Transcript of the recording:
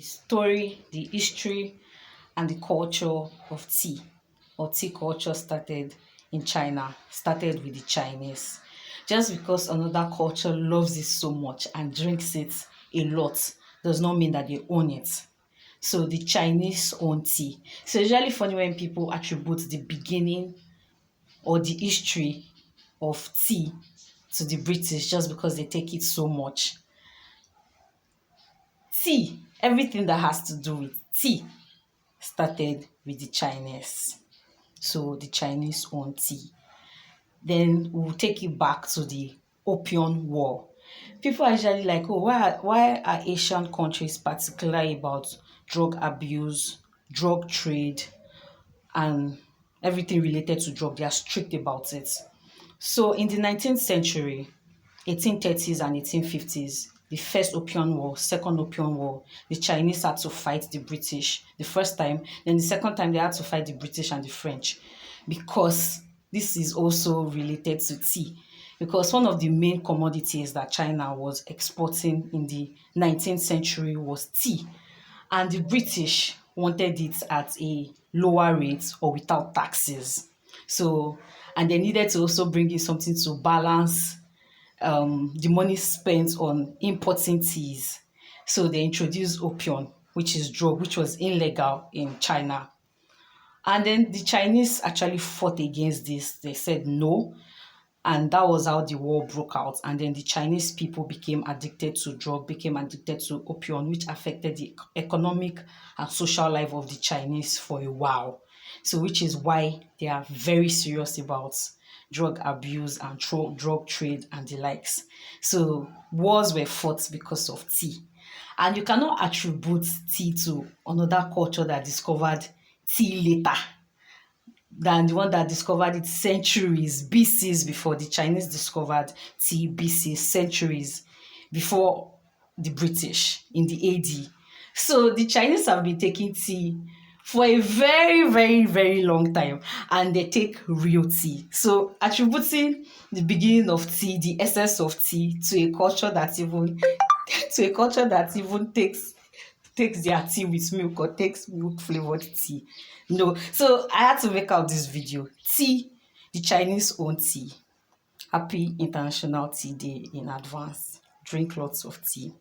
story, the history, and the culture of tea, or tea culture started in China, started with the Chinese. Just because another culture loves it so much and drinks it a lot does not mean that they own it. So the Chinese own tea. So it's really funny when people attribute the beginning or the history of tea to the British just because they take it so much. Tea, everything that has to do with tea started with the Chinese. So the Chinese own tea. Then we'll take it back to the Opium War. People are usually like, oh, why are Asian countries particular about drug abuse, drug trade, and everything related to drug? They are strict about it. So in the 19th century, 1830s and 1850s, the first Opium War, second Opium War, the Chinese had to fight the British the first time. Then the second time they had to fight the British and the French, because this is also related to tea. Because one of the main commodities that China was exporting in the 19th century was tea. And the British wanted it at a lower rate or without taxes. So, and they needed to also bring in something to balance the money spent on importing teas. So they introduced opium, which is drug, which was illegal in China. And then the Chinese actually fought against this. They said no. And that was how the war broke out. And then the Chinese people became addicted to drug, became addicted to opium, which affected the economic and social life of the Chinese for a while. So which is why they are very serious about drug abuse and drug trade and the likes. So wars were fought because of tea. And you cannot attribute tea to another culture that discovered tea later than the one that discovered it centuries, BCs before. The Chinese discovered tea BC, centuries before the British in the AD. So the Chinese have been taking tea for a very, very, very long time, and they take real tea. So attributing the beginning of tea, the essence of tea, to a culture that even takes their tea with milk or takes milk flavored tea. No. So I had to make out this video. Tea, the Chinese own tea. Happy International Tea Day in advance. Drink lots of tea.